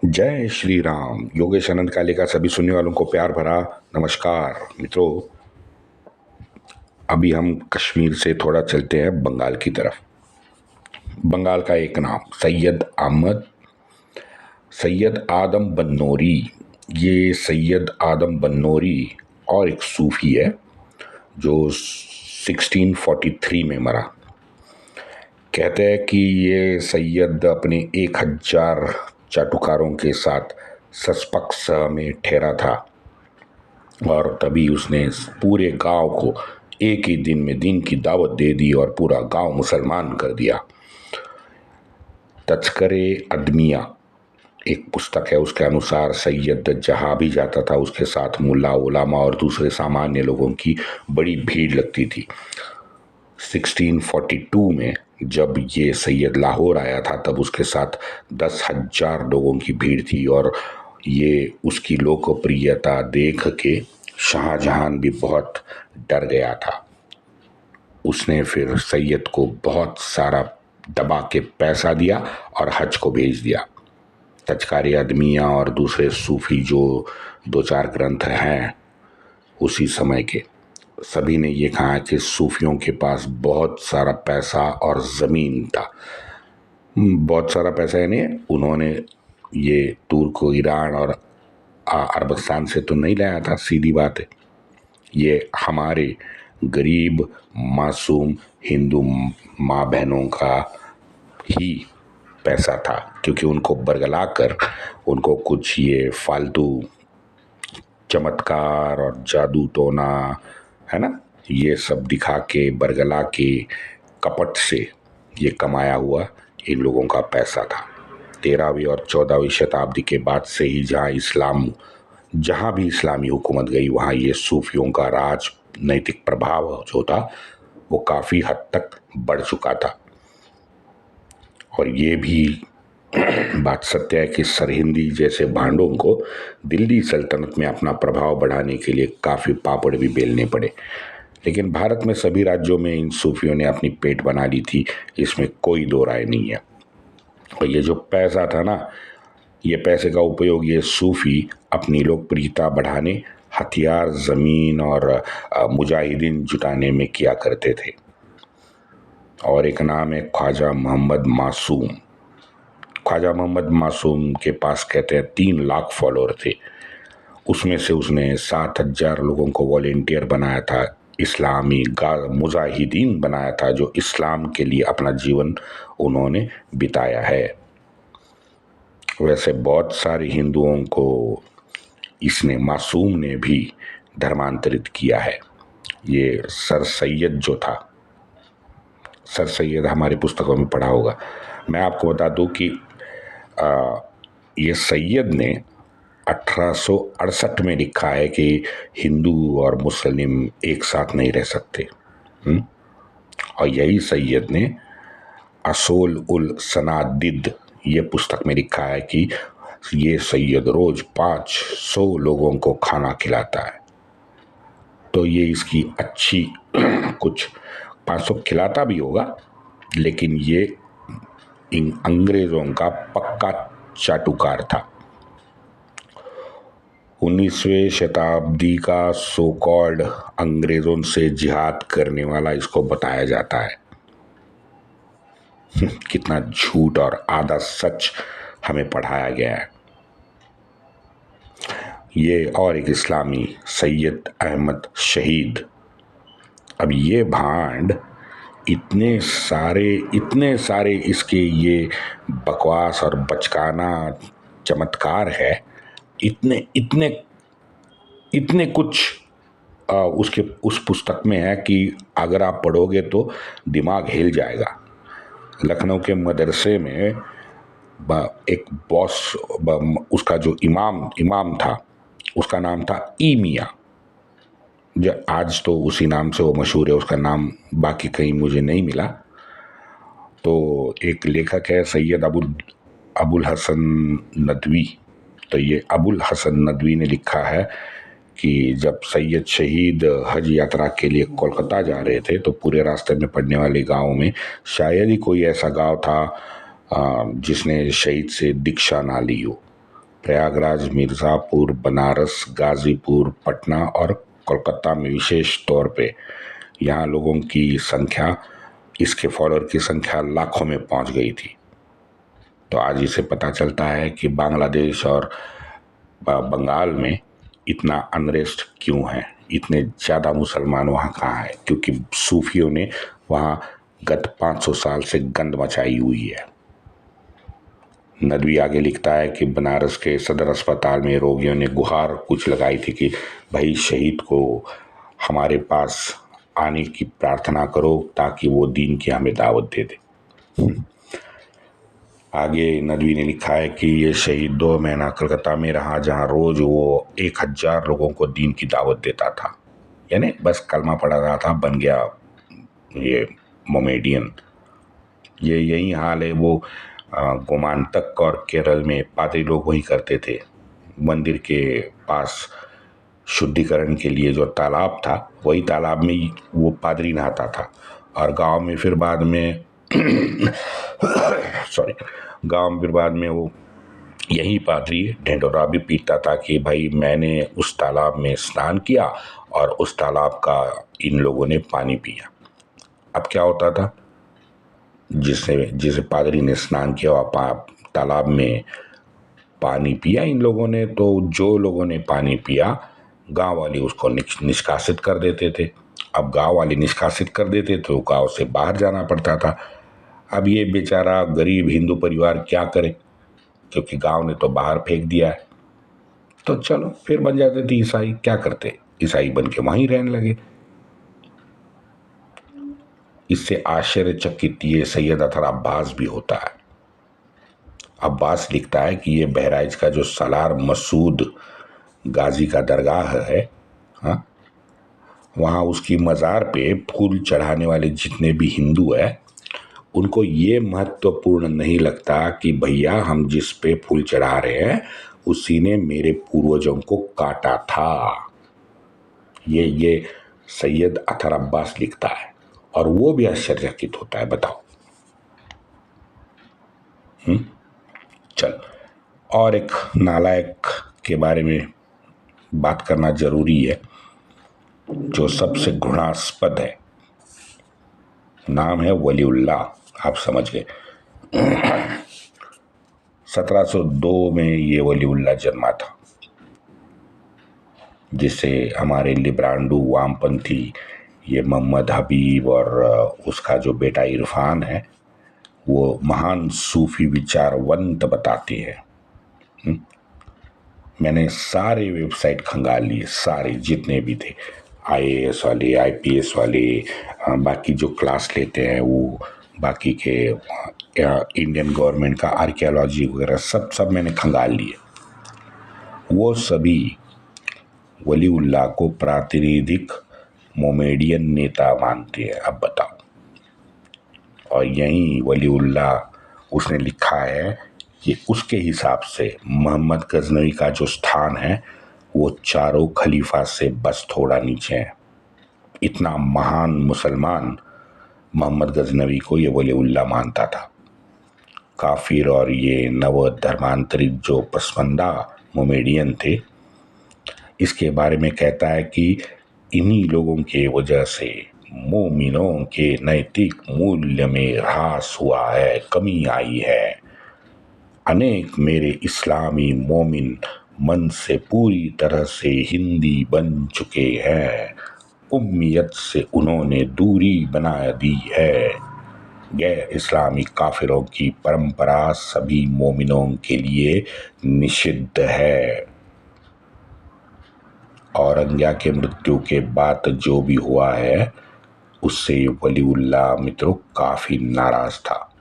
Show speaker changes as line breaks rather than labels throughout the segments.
जय श्री राम। योगेश आनंद काले का सभी सुनने वालों को प्यार भरा नमस्कार। मित्रों, अभी हम कश्मीर से थोड़ा चलते हैं बंगाल की तरफ। बंगाल का एक नाम सैयद आदम बन्नौरी। ये सैयद आदम बन्नौरी और एक सूफी है जो 1643 में मरा। कहते हैं कि ये सैयद अपने 1000 चाटुकारों के साथ सस्पक्स में ठहरा था और तभी उसने पूरे गांव को एक ही दिन में दिन की दावत दे दी और पूरा गांव मुसलमान कर दिया। तस्करे अदमिया एक पुस्तक है, उसके अनुसार सैयद जहां भी जाता था उसके साथ मुल्ला उलामा और दूसरे सामान्य लोगों की बड़ी भीड़ लगती थी। 1642 में जब ये सैयद लाहौर आया था तब उसके साथ 10,000 लोगों की भीड़ थी और ये उसकी लोकप्रियता देख के शाहजहां भी बहुत डर गया था। उसने फिर सैयद को बहुत सारा दबा के पैसा दिया और हज को भेज दिया। तजकारे अदमिया और दूसरे सूफी जो 2-4 ग्रंथ हैं उसी समय के, सभी ने ये कहा कि सूफियों के पास बहुत सारा पैसा और ज़मीन था। बहुत सारा पैसा यानी उन्होंने ये तुर्क ईरान और अरबस्तान से तो नहीं लाया था, सीधी बात है। ये हमारे गरीब मासूम हिंदू माँ बहनों का ही पैसा था, क्योंकि उनको बरगला कर उनको कुछ ये फालतू चमत्कार और जादू टोना है ना, ये सब दिखा के बरगला के कपट से ये कमाया हुआ इन लोगों का पैसा था। 13वीं और 14वीं शताब्दी के बाद से ही जहाँ भी इस्लामी हुकूमत गई वहाँ ये सूफियों का राजनैतिक प्रभाव जो था वो काफ़ी हद तक बढ़ चुका था। और ये भी बात सत्य है कि सरहिंदी जैसे भांडों को दिल्ली सल्तनत में अपना प्रभाव बढ़ाने के लिए काफ़ी पापड़ भी बेलने पड़े, लेकिन भारत में सभी राज्यों में इन सूफियों ने अपनी पेट बना ली थी, इसमें कोई दो राय नहीं है। और ये जो पैसा था ना, ये पैसे का उपयोग ये सूफी अपनी लोकप्रियता बढ़ाने, हथियार, ज़मीन और मुजाहिदीन जुटाने में किया करते थे। और एक नाम है ख्वाजा मोहम्मद मासूम। ख्वाजा मोहम्मद मासूम के पास कहते हैं 3 लाख फॉलोअर थे। उसमें से उसने 7,000 लोगों को वॉलेंटियर बनाया था, इस्लामी मुजाहिदीन बनाया था, जो इस्लाम के लिए अपना जीवन उन्होंने बिताया है। वैसे बहुत सारे हिंदुओं को इसने मासूम ने भी धर्मांतरित किया है। ये सर सैयद जो था, सर सैयद हमारी पुस्तकों में पढ़ा होगा। मैं आपको बता दूं कि ये सैयद ने 1868 में लिखा है कि हिंदू और मुस्लिम एक साथ नहीं रह सकते। और यही सैयद ने असोल उल सनादिद ये पुस्तक में लिखा है कि ये सैयद रोज 500 लोगों को खाना खिलाता है। तो ये इसकी अच्छी कुछ 500 खिलाता भी होगा, लेकिन ये इन अंग्रेजों का पक्का चाटुकार था। 19वीं शताब्दी का सो कॉल्ड अंग्रेजों से जिहाद करने वाला इसको बताया जाता है। कितना झूठ और आधा सच हमें पढ़ाया गया है। ये और एक इस्लामी सैयद अहमद शहीद। अब ये भांड इतने सारे इसके ये बकवास और बचकाना चमत्कार है, इतने कुछ उसके उस पुस्तक में है कि अगर आप पढ़ोगे तो दिमाग हिल जाएगा। लखनऊ के मदरसे में एक बॉस, उसका जो इमाम था उसका नाम था ई मियां। आज तो उसी नाम से वो मशहूर है, उसका नाम बाकी कहीं मुझे नहीं मिला। तो एक लेखक है सैयद अबुल हसन नदवी। तो ये अबुल हसन नदवी ने लिखा है कि जब सैयद शहीद हज यात्रा के लिए कोलकाता जा रहे थे तो पूरे रास्ते में पड़ने वाले गाँव में शायद ही कोई ऐसा गांव था जिसने शहीद से दीक्षा ना ली हो। प्रयागराज, मिर्ज़ापुर, बनारस, गाज़ीपुर, पटना और कोलकाता में विशेष तौर पे यहाँ लोगों की संख्या, इसके फॉलोअर की संख्या लाखों में पहुंच गई थी। तो आज इसे पता चलता है कि बांग्लादेश और बंगाल में इतना अनरेस्ट क्यों है, इतने ज़्यादा मुसलमान वहाँ कहाँ हैं, क्योंकि सूफियों ने वहाँ गत 500 साल से गंद मचाई हुई है। नदवी आगे लिखता है कि बनारस के सदर अस्पताल में रोगियों ने गुहार कुछ लगाई थी कि भाई शहीद को हमारे पास आने की प्रार्थना करो ताकि वो दीन की हमें दावत दे दे। आगे नदवी ने लिखा है कि ये शहीद 2 महीना कलकत्ता में रहा, जहां रोज वो 1000 लोगों को दीन की दावत देता था। यानी बस कलमा पढ़ा रहा था, बन गया ये मोमेडियन। ये यही हाल है वो गोमांतक और केरल में पादरी लोग वही करते थे। मंदिर के पास शुद्धिकरण के लिए जो तालाब था, वही तालाब में ही वो पादरी नहाता था। और गांव में फिर बाद में गांव में फिर बाद में वो यही पादरी ढिंढोरा भी पीटता था कि भाई मैंने उस तालाब में स्नान किया और उस तालाब का इन लोगों ने पानी पिया। अब क्या होता था, जिसे पादरी ने स्नान किया और तालाब में पानी पिया इन लोगों ने, तो जो लोगों ने पानी पिया गांव वाले उसको निष्कासित कर देते थे। अब गांव वाले निष्कासित कर देते तो गांव से बाहर जाना पड़ता था। अब ये बेचारा गरीब हिंदू परिवार क्या करे, क्योंकि गांव ने तो बाहर फेंक दिया है। तो चलो फिर बन जाते थे ईसाई। क्या करते, ईसाई बन के वहीं रहने लगे। इससे आश्चर्यचकित ये सैयद अतर अब्बास भी होता है। अब्बास लिखता है कि ये बहराइच का जो सालार मसूद गाजी का दरगाह है, हाँ, वहाँ उसकी मज़ार पे फूल चढ़ाने वाले जितने भी हिंदू हैं, उनको ये महत्वपूर्ण नहीं लगता कि भैया हम जिस पे फूल चढ़ा रहे हैं उसी ने मेरे पूर्वजों को काटा था। ये सैयद अतर अब्बास लिखता है और वो भी आश्चर्यचकित होता है। बताओ। चल, और एक नालायक के बारे में बात करना जरूरी है जो सबसे घृणास्पद है। नाम है वलीउल्लाह। आप समझ गए। 1702 में ये वलीउल्लाह जन्मा था, जिसे हमारे लिब्रांडू वामपंथी ये मोहम्मद हबीब और उसका जो बेटा इरफान है वो महान सूफी विचारवंत बताते हैं। मैंने सारे वेबसाइट खंगाल लिए, सारे जितने भी थे, IAS वाले, IPS वाले, बाकी जो क्लास लेते हैं वो, बाकी के इंडियन गवर्नमेंट का आर्कियोलॉजी वगैरह सब मैंने खंगाल लिए। वो सभी वलीउल्लाह को प्रातिनिधिक मोमेडियन नेता मानते हैं। अब बताओ। और यही वलीउल्लाह उसने लिखा है कि उसके हिसाब से मोहम्मद गजनवी का जो स्थान है वो चारों खलीफा से बस थोड़ा नीचे है। इतना महान मुसलमान मोहम्मद गजनवी को ये वलीउल्लाह मानता था। काफिर और ये नव धर्मांतरित जो पसमंदा मोमेडियन थे, इसके बारे में कहता है कि इन्हीं लोगों के वजह से मोमिनों के नैतिक मूल्य में ह्रास हुआ है, कमी आई है। अनेक मेरे इस्लामी मोमिन मन से पूरी तरह से हिंदी बन चुके हैं। उम्मियत से उन्होंने दूरी बना दी है। गैर इस्लामी काफिरों की परंपरा सभी मोमिनों के लिए निषिद्ध है। औरंगिया के मृत्यु के बाद जो भी हुआ है उससे वलीउल्लाह मित्रों काफी नाराज था।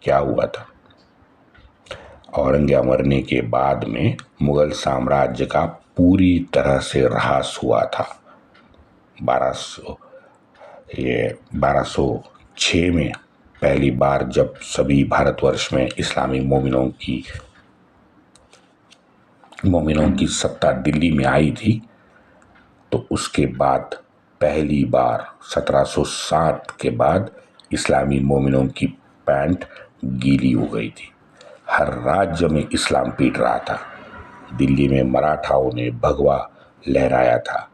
क्या हुआ था? औरंगिया मरने के बाद में मुगल साम्राज्य का पूरी तरह से ह्रास हुआ था। 1206 में पहली बार जब सभी भारतवर्ष में इस्लामी मोमिनों की सत्ता दिल्ली में आई थी, तो उसके बाद पहली बार 1760 के बाद इस्लामी मोमिनों की पैंट गीली हो गई थी। हर राज्य में इस्लाम पीट रहा था। दिल्ली में मराठाओं ने भगवा लहराया था।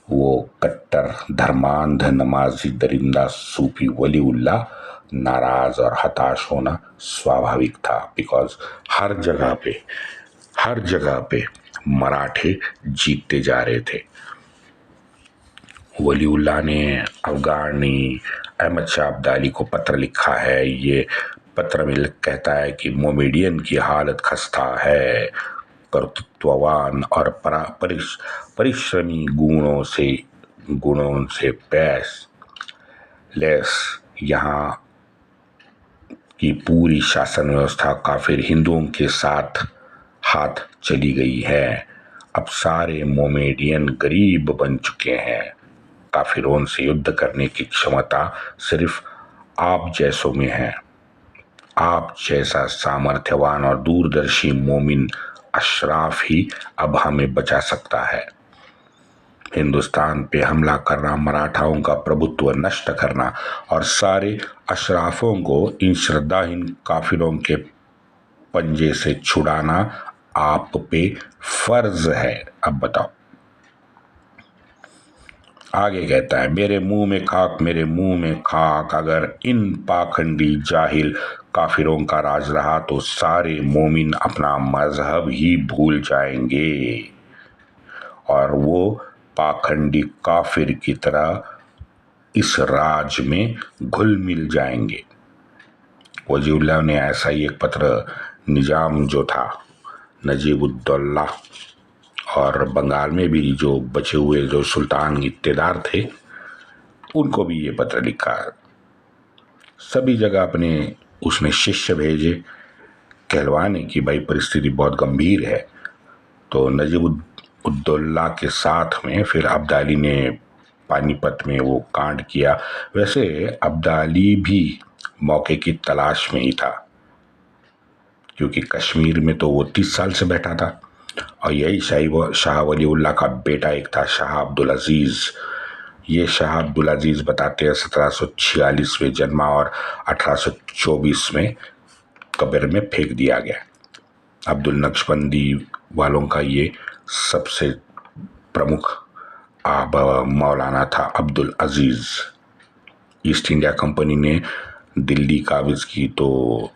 वो कट्टर धर्मांध नमाजी दरिंदा सूफी वलीउल्लाह नाराज और हताश होना स्वाभाविक था, बिकॉज हर जगह पे मराठे जीतते जा रहे थे। वलीउल्लाह ने अफगानी अहमद शाह अब्दाली को पत्र लिखा है। ये पत्र में कहता है कि मोमेडियन की हालत खस्ता है, कर्तृत्ववान और परिश्रमी गुणों से लेस यहाँ की पूरी शासन व्यवस्था काफिर हिंदुओं के साथ हाथ चली गई है। अब सारे मोमेडियन गरीब बन चुके हैं। काफिरों से युद्ध करने की क्षमता सिर्फ आप जैसों में है। आप जैसा सामर्थ्यवान और दूरदर्शी मोमिन अशराफ ही अब हमें बचा सकता है। हिंदुस्तान पे हमला करना, मराठाओं का प्रभुत्व नष्ट करना और सारे अशराफों को इन श्रद्धाहीन काफिरों के पंजे से छुड़ाना आप पे फर्ज है। अब बताओ, आगे कहता है, मेरे मुंह में खाक, मेरे मुंह में खाक। अगर इन पाखंडी जाहिल काफिरों का राज रहा तो सारे मोमिन अपना मजहब ही भूल जाएंगे और वो पाखंडी काफिर की तरह इस राज में घुल मिल जाएंगे। वजीउल्लाह ने ऐसा ही एक पत्र निजाम जो था नजीबुद्दौला और बंगाल में भी जो बचे हुए जो सुल्तान इत्तेदार थे उनको भी ये पत्र लिखा। सभी जगह अपने उसने शिष्य भेजे कहलवाने की भाई परिस्थिति बहुत गंभीर है। तो नजीबुद्दौला के साथ में फिर अब्दाली ने पानीपत में वो कांड किया। वैसे अब्दाली भी मौके की तलाश में ही था, क्योंकि कश्मीर में तो वो 30 साल से बैठा था और यही शाह वलीउल्लाह का बेटा एक था शाह अब्दुल अजीज। ये शाह अब्दुल अजीज बताते हैं 1746 में जन्मा और 1824 में कब्र में फेंक दिया गया। अब्दुल नक्शबंदी वालों का ये सबसे प्रमुख मौलाना था अब्दुल अजीज। ईस्ट इंडिया कंपनी ने दिल्ली काबिज की तो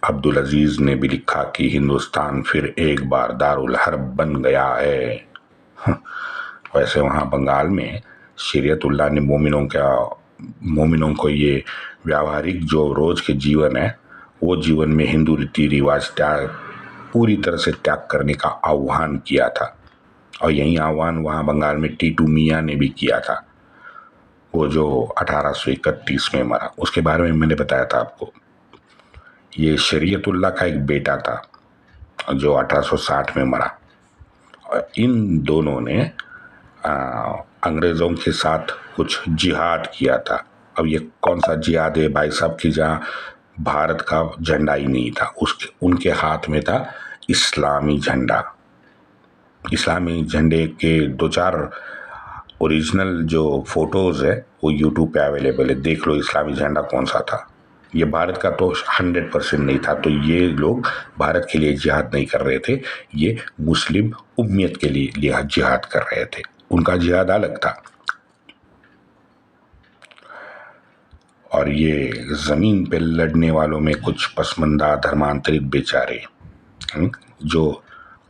अब्दुल अजीज ने भी लिखा कि हिंदुस्तान फिर एक बार दारुल हर्ब बन गया है। वैसे वहाँ बंगाल में शरीयतुल्लाह ने मोमिनों को ये व्यावहारिक जो रोज के जीवन है वो जीवन में हिंदू रीति रिवाज पूरी तरह से त्याग करने का आह्वान किया था। और यही आह्वान वहाँ बंगाल में टीटू मियाँ ने भी किया था, वो जो 1831 में मरा। उसके बारे में मैंने बताया था आपको। ये शरीयतुल्लाह का एक बेटा था जो 1860 में मरा। और इन दोनों ने अंग्रेज़ों के साथ कुछ जिहाद किया था। अब ये कौन सा जिहाद है भाई साहब की जहाँ भारत का झंडा ही नहीं था, उनके हाथ में था इस्लामी झंडा। इस्लामी झंडे के 2-4 ओरिजिनल जो फोटोज है वो यूट्यूब पे अवेलेबल है, देख लो इस्लामी झंडा कौन सा था। ये भारत का तो 100% नहीं था। तो ये लोग भारत के लिए जिहाद नहीं कर रहे थे, ये मुस्लिम उम्मियत के लिए जिहाद कर रहे थे। उनका जिहाद अलग था। और ये जमीन पे लड़ने वालों में कुछ पसमंदा धर्मांतरित बेचारे जो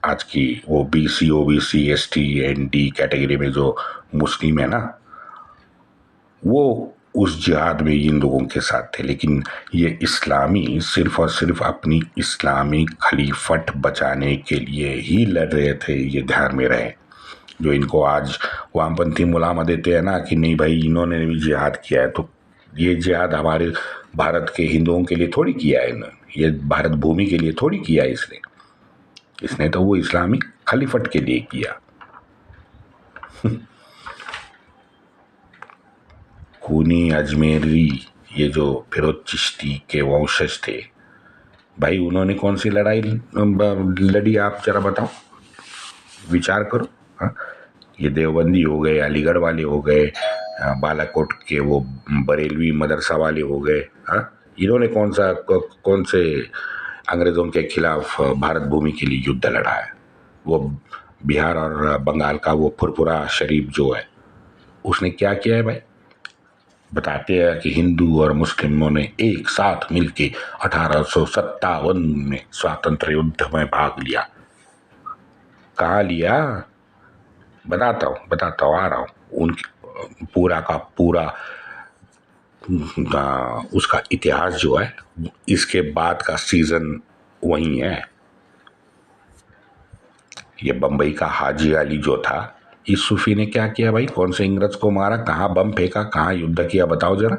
आज की वो BC OBC ST ND category में जो मुस्लिम है ना, वो उस जिहाद में इन लोगों के साथ थे। लेकिन ये इस्लामी सिर्फ और सिर्फ अपनी इस्लामी खलीफत बचाने के लिए ही लड़ रहे थे, ये ध्यान में रहे। जो इनको आज वामपंथी मुलामा देते हैं ना कि नहीं भाई इन्होंने भी जिहाद किया है, तो ये जिहाद हमारे भारत के हिंदुओं के लिए थोड़ी किया है इन्होंने, ये भारत भूमि के लिए थोड़ी किया है इसने तो वो इस्लामी खलीफत के लिए किया। खूनी अजमेरी ये जो फिरोज चिश्ती के वंशज थे भाई, उन्होंने कौन सी लड़ाई लड़ी आप जरा बताओ, विचार करो। हाँ, ये देवबंदी हो गए, अलीगढ़ वाले हो गए, बालाकोट के वो बरेलवी मदरसा वाले हो गए। हाँ, इन्होंने कौन से अंग्रेज़ों के खिलाफ भारत भूमि के लिए युद्ध लड़ा है। वो बिहार और बंगाल का वो फुरफुरा शरीफ जो है, उसने क्या किया है भाई? बताते हैं कि हिंदू और मुस्लिमों ने एक साथ मिलके 1857 में स्वातंत्र युद्ध में भाग लिया। कहाँ लिया? बताता हूँ, आ रहा हूँ। उनकी पूरा का पूरा उसका इतिहास जो है, इसके बाद का सीजन वही है। ये बंबई का हाजी अली जो था, इस सूफी ने क्या किया भाई? कौन से इंग्रज को मारा, कहाँ बम फेंका, कहाँ युद्ध किया, बताओ जरा।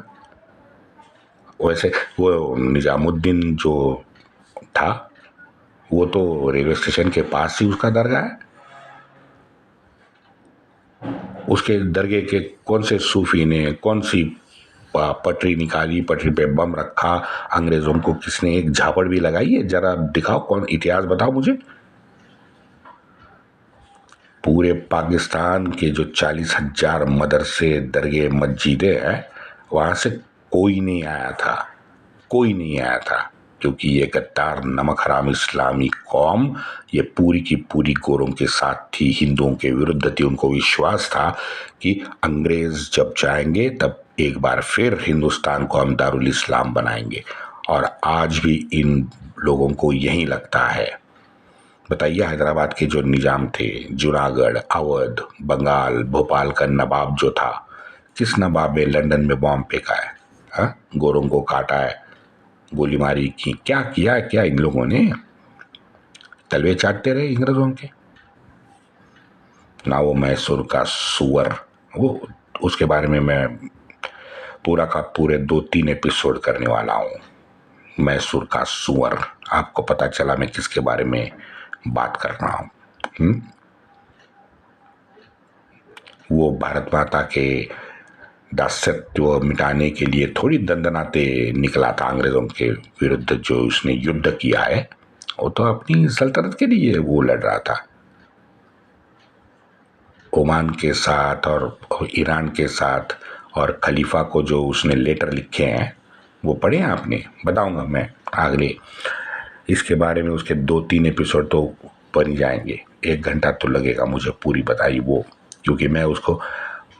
वैसे वो निजामुद्दीन जो था, वो तो रेलवे स्टेशन के पास ही उसका दरगाह है। उसके दरगाह के कौन से सूफी ने कौन सी पटरी निकाली, पटरी पे बम रखा, अंग्रेजों को किसने एक झापड़ भी लगाई है? जरा दिखाओ, कौन, इतिहास बताओ मुझे। पूरे पाकिस्तान के जो 40,000 मदरसे, दरगाह, मस्जिदें हैं, वहां से कोई नहीं आया था, कोई नहीं आया था, क्योंकि ये गद्दार नमक हराम इस्लामी कौम ये पूरी की पूरी गोरों के साथ थी, हिंदुओं के विरुद्ध थी। उनको विश्वास था कि अंग्रेज जब जाएंगे तब एक बार फिर हिंदुस्तान को हम दारुल इस्लाम बनाएंगे, और आज भी इन लोगों को यही लगता है। बताइए, हैदराबाद के जो निजाम थे, जूनागढ़, अवध, बंगाल, भोपाल का नवाब जो था, किस नवाब ने लंदन में बॉम्ब फेंका है? हाँ, गोरों को काटा है, गोली मारी की, क्या किया, क्या इन लोगों ने? तलवे चाटते रहे अंग्रेजों के ना। वो मैसूर का सुअर, वो उसके बारे में मैं पूरा का पूरे 2-3 एपिसोड करने वाला हूँ। मैसूर का सुअर, आपको पता चला मैं किसके बारे में बात कर रहा हूँ। वो भारत माता के दासत्व मिटाने के लिए थोड़ी दंदनाते निकला था अंग्रेजों के विरुद्ध। जो उसने युद्ध किया है, वो तो अपनी सल्तनत के लिए वो लड़ रहा था। ओमान के साथ और ईरान के साथ, और खलीफा को जो उसने लेटर लिखे हैं, वो पढ़े हैं आपने? बताऊंगा मैं अगले, इसके बारे में उसके 2-3 एपिसोड तो बन जाएंगे। 1 घंटा तो लगेगा मुझे पूरी बताई वो, क्योंकि मैं उसको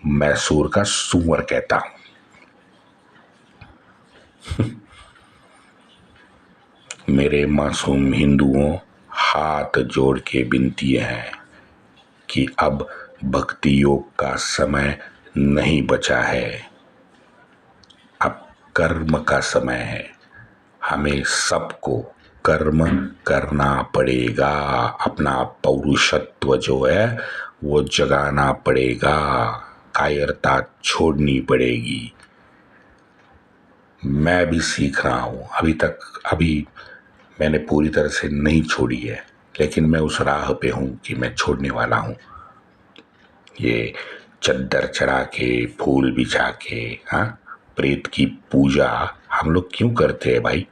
मैसूर का सुअर कहता हूं। मेरे मासूम हिंदुओं, हाथ जोड़ के विनती है कि अब भक्ति योग का समय नहीं बचा है, अब कर्म का समय है। हमें सबको कर्म करना पड़ेगा, अपना पौरुषत्व जो है वो जगाना पड़ेगा, कायरता छोड़नी पड़ेगी। मैं भी सीख रहा हूँ, अभी मैंने पूरी तरह से नहीं छोड़ी है, लेकिन मैं उस राह पे हूँ कि मैं छोड़ने वाला हूँ। ये चद्दर चढ़ा के, फूल बिछा के, हाँ, प्रेत की पूजा हम लोग क्यों करते हैं भाई?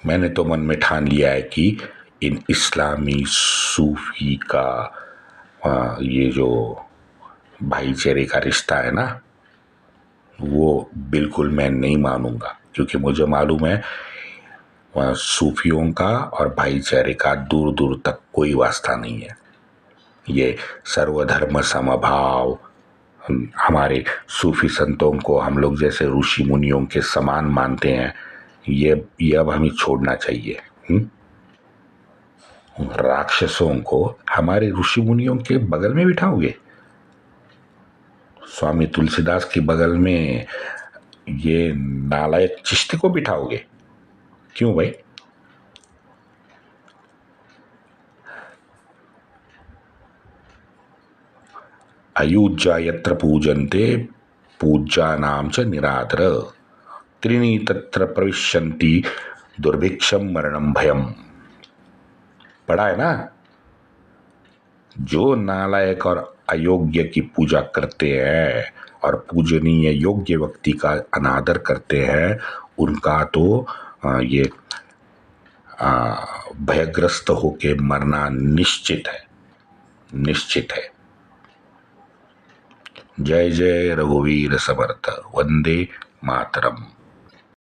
मैंने तो मन में ठान लिया है कि इन इस्लामी सूफी का ये जो भाईचारे का रिश्ता है ना, वो बिल्कुल मैं नहीं मानूंगा, क्योंकि मुझे मालूम है सूफियों का और भाईचारे का दूर दूर तक कोई वास्ता नहीं है। ये सर्वधर्म समभाव, हमारे सूफी संतों को हम लोग जैसे ऋषि मुनियों के समान मानते हैं, ये अब हमें छोड़ना चाहिए। राक्षसों को हमारे ऋषि मुनियों के बगल में बिठाओगे? स्वामी तुलसीदास के बगल में ये नालायक चिश्ती को बिठाओगे? क्यों भाई? अयुज्या यत्र पूजन्ते पूज्या नाम च निरादर त्रीणि तत्र प्रविशन्ति दुर्भिक्षम मरणम भयम। पढ़ा है ना? जो नालायक और अयोग्य की पूजा करते हैं और पूजनीय योग्य व्यक्ति का अनादर करते हैं, उनका तो ये भयग्रस्त होके मरना निश्चित है, निश्चित है। जय जय रघुवीर समर्थ, वंदे मातरम।